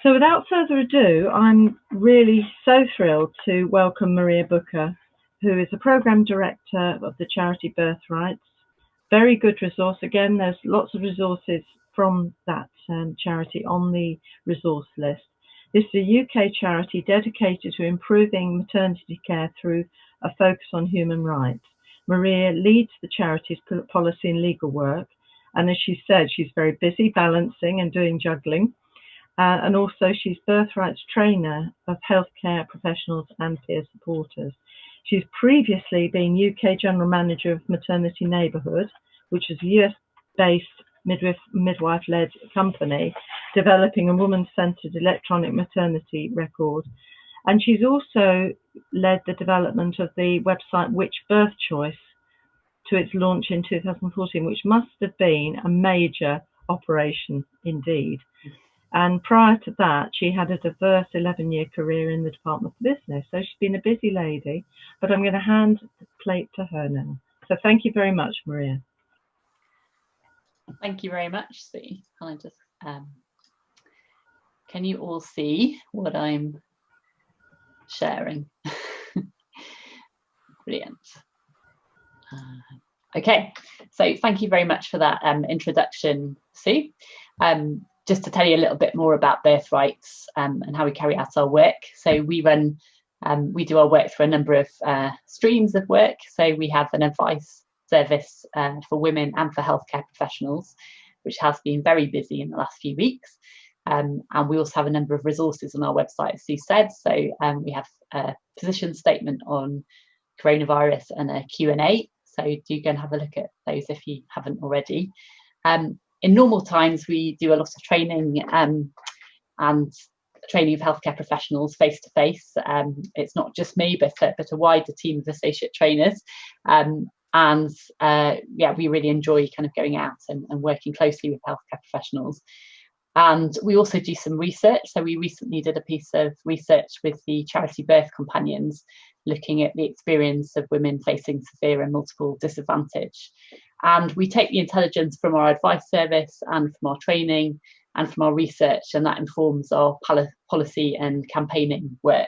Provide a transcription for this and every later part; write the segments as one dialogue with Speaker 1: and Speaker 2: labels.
Speaker 1: So without further ado, I'm really so thrilled to welcome Maria Booker, who is the Programme Director of the charity Birthrights. Very good resource. Again, there's lots of resources from that charity on the resource list. This is a UK charity dedicated to improving maternity care through a focus on human rights. Maria leads the charity's policy and legal work, and as she said, she's very busy balancing and doing juggling. And also she's Birthrights trainer of healthcare professionals and peer supporters. She's previously been UK General Manager of Maternity Neighbourhood, which is a US-based midwife-led company developing a woman-centred electronic maternity record. And she's also led the development of the website Which Birth Choice to its launch in 2014, which must have been a major operation indeed. And prior to that, she had a diverse 11-year career in the Department for Business. So she's been a busy lady, but I'm going to hand the plate to her now. So thank you very much, Maria.
Speaker 2: Thank you very much, Sue. Can you all see what I'm sharing? Brilliant. Okay, so thank you very much for that introduction, Sue. Just to tell you a little bit more about Birthrights and how we carry out our work. So we do our work through a number of streams of work. So we have an advice service for women and for healthcare professionals, which has been very busy in the last few weeks. And we also have a number of resources on our website, as Sue said. So we have a position statement on coronavirus and a Q&A. So do go and have a look at those if you haven't already. In normal times, we do a lot of training and training of healthcare professionals face to face. It's not just me, but a wider team of associate trainers. We really enjoy kind of going out and working closely with healthcare professionals. And we also do some research. So we recently did a piece of research with the charity Birth Companions, looking at the experience of women facing severe and multiple disadvantage. And we take the intelligence from our advice service and from our training and from our research, and that informs our policy and campaigning work.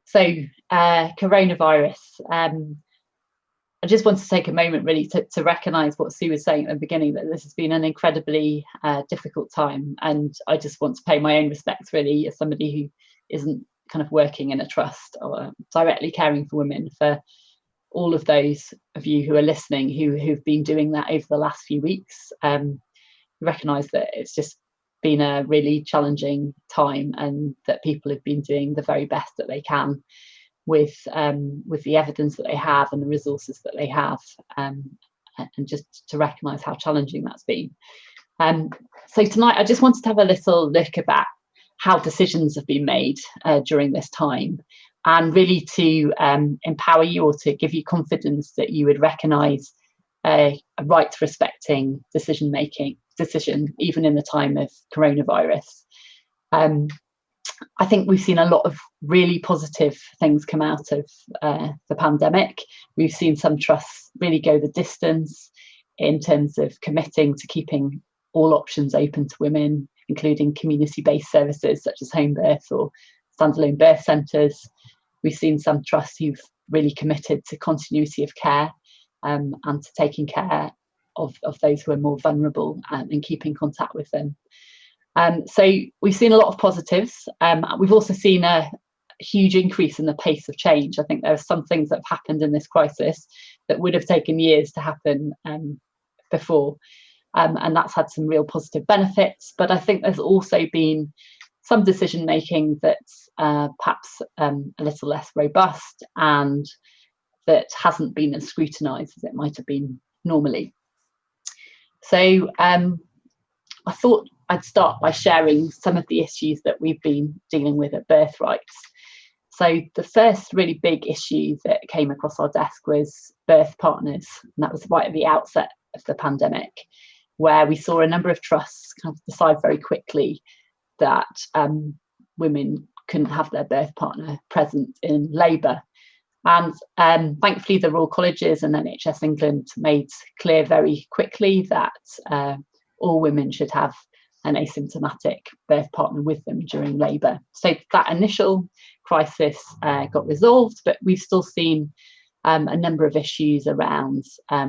Speaker 2: So coronavirus. I just want to take a moment really to recognise what Sue was saying at the beginning, that this has been an incredibly difficult time. And I just want to pay my own respects really as somebody who isn't kind of working in a trust or directly caring for women, for all of those of you who are listening who've been doing that over the last few weeks. Recognise that it's just been a really challenging time, and that people have been doing the very best that they can with the evidence that they have and the resources that they have, and just to recognise how challenging that's been. So tonight I just wanted to have a little look about how decisions have been made during this time, and really to empower you or to give you confidence that you would recognise a right to respecting decision, even in the time of coronavirus. I think we've seen a lot of really positive things come out of the pandemic. We've seen some trusts really go the distance in terms of committing to keeping all options open to women, including community-based services such as home birth or standalone birth centres. We've seen some trusts who've really committed to continuity of care and to taking care of those who are more vulnerable and keeping contact with them. So we've seen a lot of positives. We've also seen a huge increase in the pace of change. I think there are some things that have happened in this crisis that would have taken years to happen before. And that's had some real positive benefits. But I think there's also been some decision making that's perhaps a little less robust and that hasn't been as scrutinised as it might have been normally. So I thought I'd start by sharing some of the issues that we've been dealing with at Birthrights. So the first really big issue that came across our desk was birth partners, and that was right at the outset of the pandemic, where we saw a number of trusts kind of decide very quickly that women couldn't have their birth partner present in labour. And thankfully the Royal Colleges and NHS England made clear very quickly that all women should have an asymptomatic birth partner with them during labour. So that initial crisis got resolved, but we've still seen a number of issues around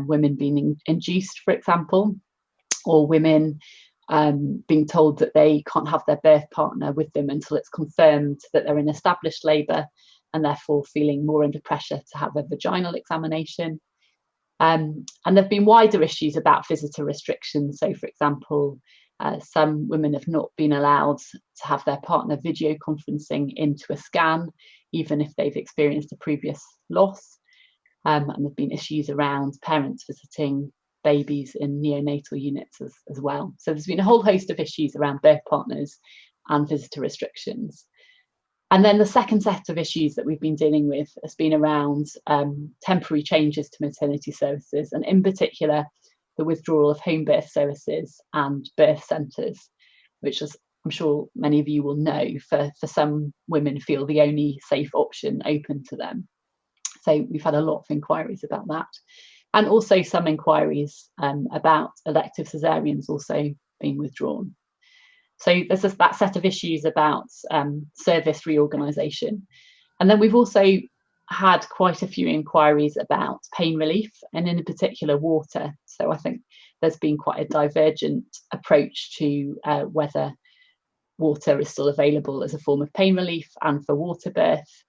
Speaker 2: women being induced, for example, or women being told that they can't have their birth partner with them until it's confirmed that they're in established labour, and therefore feeling more under pressure to have a vaginal examination. And there have been wider issues about visitor restrictions. So, for example, some women have not been allowed to have their partner video conferencing into a scan, even if they've experienced a previous loss. And there have been issues around parents visiting babies in neonatal units as well. So there's been a whole host of issues around birth partners and visitor restrictions. And then the second set of issues that we've been dealing with has been around temporary changes to maternity services, and in particular, the withdrawal of home birth services and birth centres, which, as I'm sure many of you will know, for some women feel the only safe option open to them. So we've had a lot of inquiries about that. And also some inquiries about elective caesareans also being withdrawn. So there's that set of issues about service reorganisation. And then we've also had quite a few inquiries about pain relief, and in particular water. So I think there's been quite a divergent approach to whether water is still available as a form of pain relief and for water birth.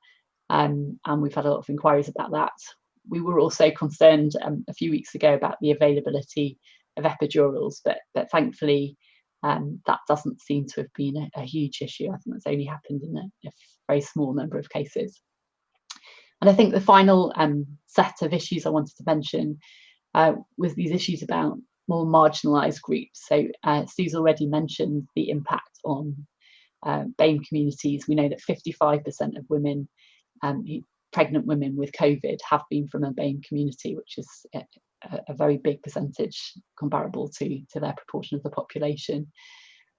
Speaker 2: And we've had a lot of inquiries about that. We were also concerned a few weeks ago about the availability of epidurals, but thankfully that doesn't seem to have been a huge issue. I think that's only happened in a very small number of cases. And I think the final set of issues I wanted to mention was these issues about more marginalised groups. So Sue's already mentioned the impact on BAME communities. We know that 55% of women, pregnant women with COVID, have been from a BAME community, which is a very big percentage comparable to their proportion of the population.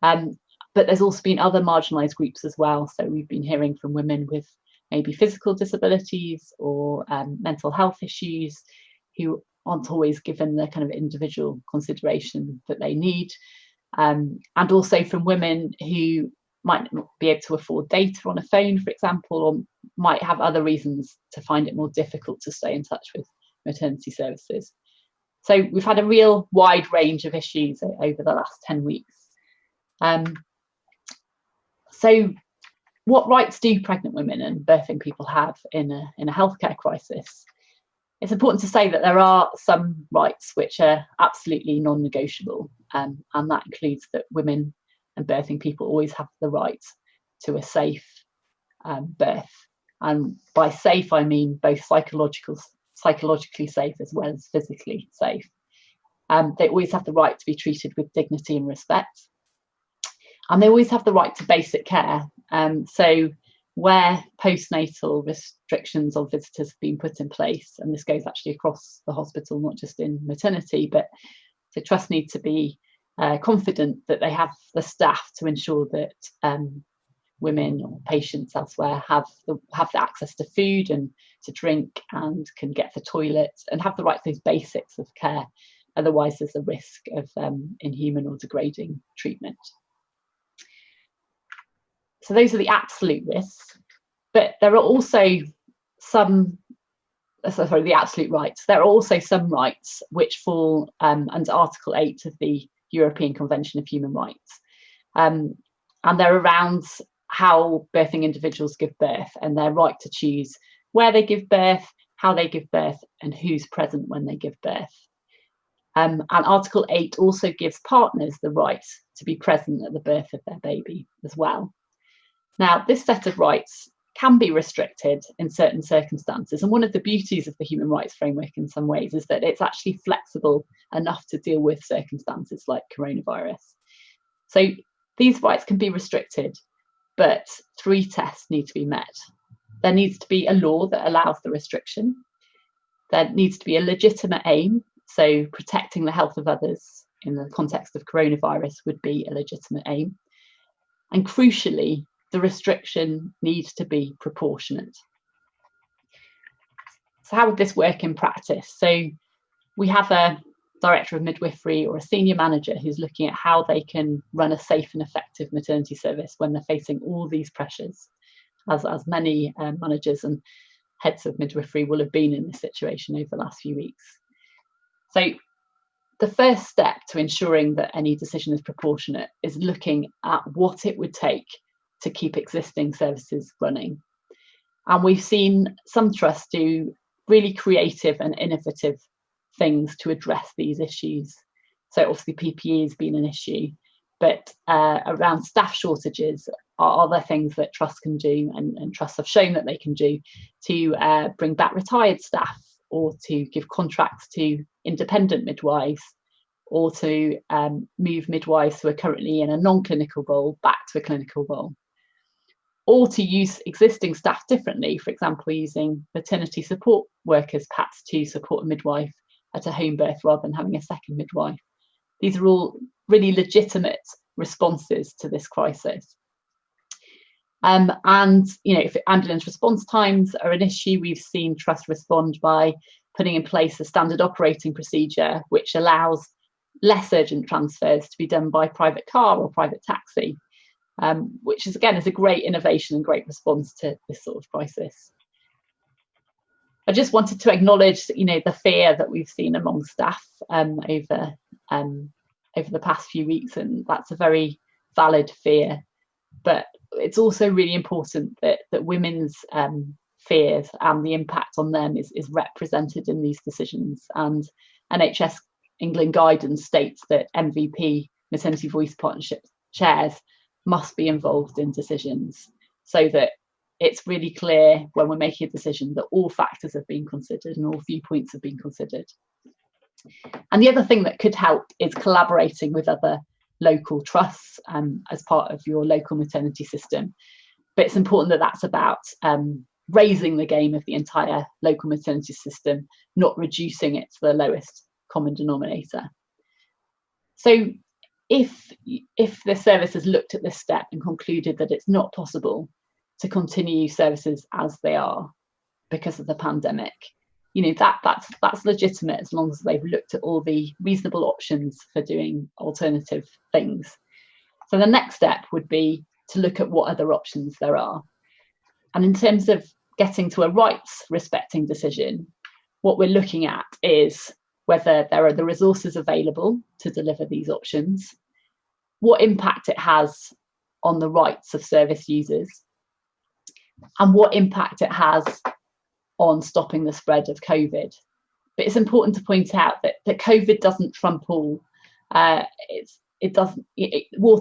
Speaker 2: But there's also been other marginalised groups as well. So we've been hearing from women with maybe physical disabilities or mental health issues who aren't always given the kind of individual consideration that they need. And also from women who might not be able to afford data on a phone, for example, or might have other reasons to find it more difficult to stay in touch with maternity services. So we've had a real wide range of issues over the last 10 weeks. So what rights do pregnant women and birthing people have in a healthcare crisis? It's important to say that there are some rights which are absolutely non-negotiable, and that includes that women and birthing people always have the right to a safe birth. And by safe, I mean both psychologically safe as well as physically safe. They always have the right to be treated with dignity and respect. And they always have the right to basic care. So where postnatal restrictions on visitors have been put in place, and this goes actually across the hospital, not just in maternity, but the trust need to be confident that they have the staff to ensure that women or patients elsewhere have the access to food and to drink and can get to the toilet and have the right to those basics of care. Otherwise, there's a risk of inhuman or degrading treatment. So those are the absolute risks, but there are also the absolute rights. There are also some rights which fall under Article 8 of the European Convention of Human Rights. And they're around how birthing individuals give birth and their right to choose where they give birth, how they give birth, and who's present when they give birth. And Article 8 also gives partners the right to be present at the birth of their baby as well. Now, this set of rights can be restricted in certain circumstances. And one of the beauties of the human rights framework in some ways is that it's actually flexible enough to deal with circumstances like coronavirus. So these rights can be restricted, but 3 tests need to be met. There needs to be a law that allows the restriction. There needs to be a legitimate aim. So protecting the health of others in the context of coronavirus would be a legitimate aim. And crucially, the restriction needs to be proportionate. So how would this work in practice? So we have a director of midwifery or a senior manager who's looking at how they can run a safe and effective maternity service when they're facing all these pressures, as many managers and heads of midwifery will have been in this situation over the last few weeks. So the first step to ensuring that any decision is proportionate is looking at what it would take to keep existing services running. And we've seen some trusts do really creative and innovative things to address these issues. So obviously PPE has been an issue, but around staff shortages are other things that trusts can do, and trusts have shown that they can do, to bring back retired staff, or to give contracts to independent midwives, or to move midwives who are currently in a non-clinical role back to a clinical role, or to use existing staff differently, for example, using maternity support workers perhaps to support a midwife at a home birth rather than having a second midwife. These are all really legitimate responses to this crisis. And if ambulance response times are an issue, we've seen trusts respond by putting in place a standard operating procedure which allows less urgent transfers to be done by private car or private taxi, which is again a great innovation and great response to this sort of crisis. I just wanted to acknowledge, the fear that we've seen among staff over the past few weeks, and that's a very valid fear. But it's also really important that women's fears and the impact on them is represented in these decisions. And NHS England guidance states that MVP, Maternity Voice Partnership chairs, must be involved in decisions, so that it's really clear when we're making a decision that all factors have been considered and all viewpoints have been considered. And the other thing that could help is collaborating with other local trusts as part of your local maternity system. But it's important that that's about raising the game of the entire local maternity system, not reducing it to the lowest common denominator. So if the service has looked at this step and concluded that it's not possible to continue services as they are because of the pandemic, that's legitimate, as long as they've looked at all the reasonable options for doing alternative things. So the next step would be to look at what other options there are. And in terms of getting to a rights respecting decision, what we're looking at is whether there are the resources available to deliver these options, what impact it has on the rights of service users, and what impact it has on stopping the spread of COVID. But it's important to point out that COVID doesn't trump all. Water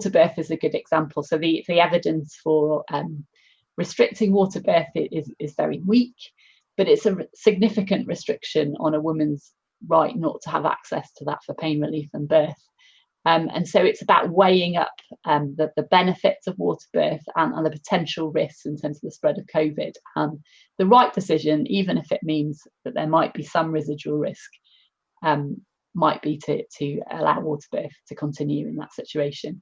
Speaker 2: birth is a good example. So the evidence for restricting water birth is very weak, but it's a significant restriction on a woman's right not to have access to that for pain relief and birth. And so it's about weighing up the benefits of water birth and the potential risks in terms of the spread of COVID. And the right decision, even if it means that there might be some residual risk, might be to allow water birth to continue in that situation.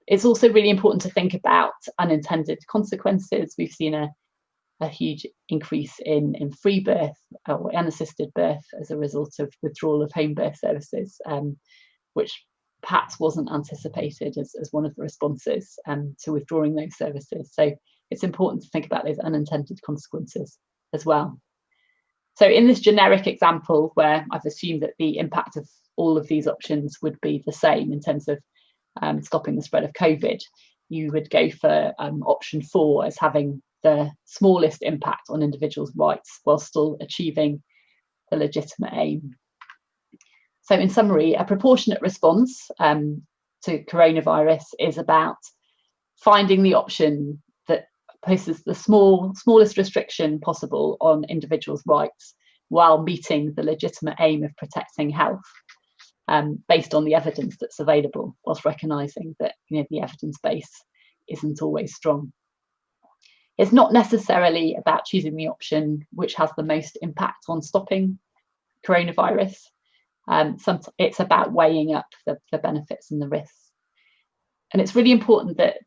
Speaker 2: It's also really important to think about unintended consequences. We've seen a huge increase in free birth or unassisted birth as a result of withdrawal of home birth services, which perhaps wasn't anticipated as one of the responses to withdrawing those services. So it's important to think about those unintended consequences as well. So in this generic example, where I've assumed that the impact of all of these options would be the same in terms of stopping the spread of COVID, you would go for option 4 as having the smallest impact on individuals' rights while still achieving the legitimate aim. So in summary, a proportionate response to coronavirus is about finding the option that places the smallest restriction possible on individuals' rights while meeting the legitimate aim of protecting health, based on the evidence that's available, whilst recognising that the evidence base isn't always strong. It's not necessarily about choosing the option which has the most impact on stopping coronavirus. It's about weighing up the benefits and the risks. And it's really important that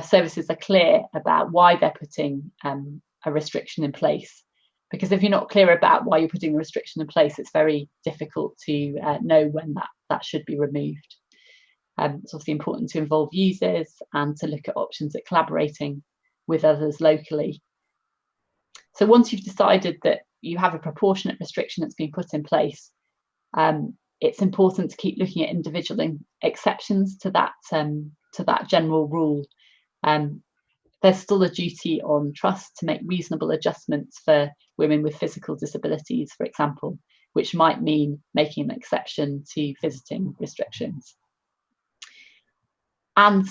Speaker 2: services are clear about why they're putting a restriction in place, because if you're not clear about why you're putting the restriction in place, it's very difficult to know when that should be removed. It's obviously important to involve users and to look at options at collaborating with others locally. So once you've decided that you have a proportionate restriction that's been put in place, it's important to keep looking at individual exceptions to that general rule. There's still a duty on trust to make reasonable adjustments for women with physical disabilities, for example, which might mean making an exception to visiting restrictions. And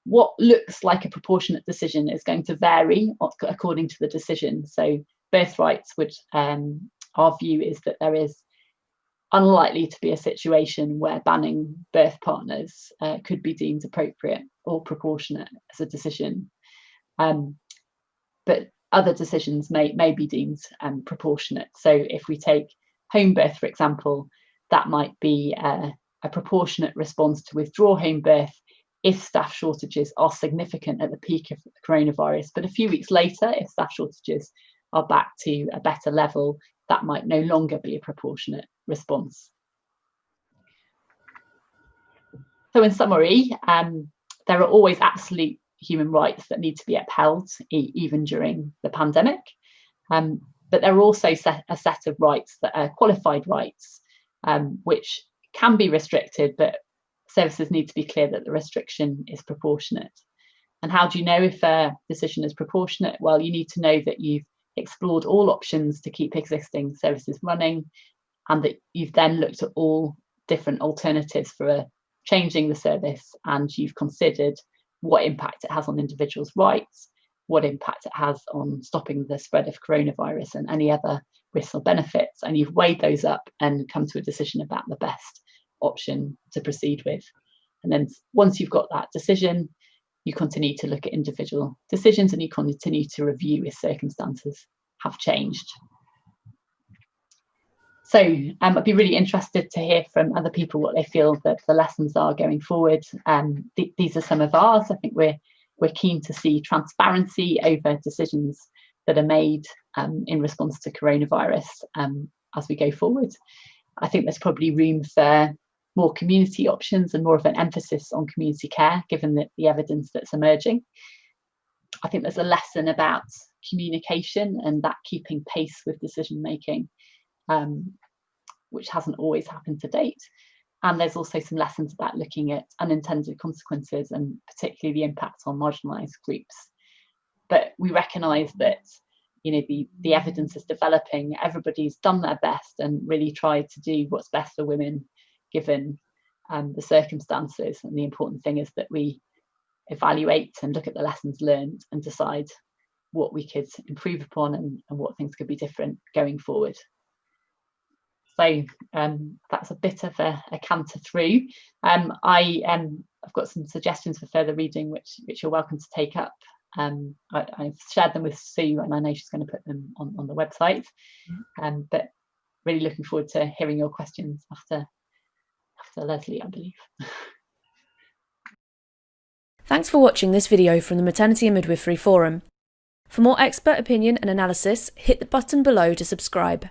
Speaker 2: what looks like a proportionate decision is going to vary according to the decision. So Birthrights would, our view is that there is unlikely to be a situation where banning birth partners could be deemed appropriate or proportionate as a decision. But other decisions may be deemed proportionate. So if we take home birth, for example, that might be a proportionate response to withdraw home birth if staff shortages are significant at the peak of the coronavirus. But a few weeks later, if staff shortages are back to a better level, that might no longer be a proportionate response. So in summary, there are always absolute human rights that need to be upheld, even during the pandemic. But there are also a set of rights that are qualified rights, which can be restricted, but services need to be clear that the restriction is proportionate. And how do you know if a decision is proportionate? Well, you need to know that you've explored all options to keep existing services running, and that you've then looked at all different alternatives for changing the service, and you've considered what impact it has on individuals' rights, what impact it has on stopping the spread of coronavirus and any other risks or benefits, and you've weighed those up and come to a decision about the best option to proceed with. And then once you've got that decision, you continue to look at individual decisions and you continue to review if circumstances have changed. So I'd be really interested to hear from other people what they feel that the lessons are going forward. These are some of ours. I think we're keen to see transparency over decisions that are made in response to coronavirus as we go forward. I think there's probably room for more community options and more of an emphasis on community care, given the evidence that's emerging. I think there's a lesson about communication and that keeping pace with decision making, which hasn't always happened to date. And there's also some lessons about looking at unintended consequences and particularly the impact on marginalised groups. But we recognise that the evidence is developing. Everybody's done their best and really tried to do what's best for women given the circumstances. And the important thing is that we evaluate and look at the lessons learned and decide what we could improve upon and what things could be different going forward. So that's a bit of a canter through. I've got some suggestions for further reading, which you're welcome to take up. I've shared them with Sue, and I know she's going to put them on the website. But really looking forward to hearing your questions after Lesley, I believe.
Speaker 3: Thanks for watching this video from the Maternity and Midwifery Forum. For more expert opinion and analysis, hit the button below to subscribe.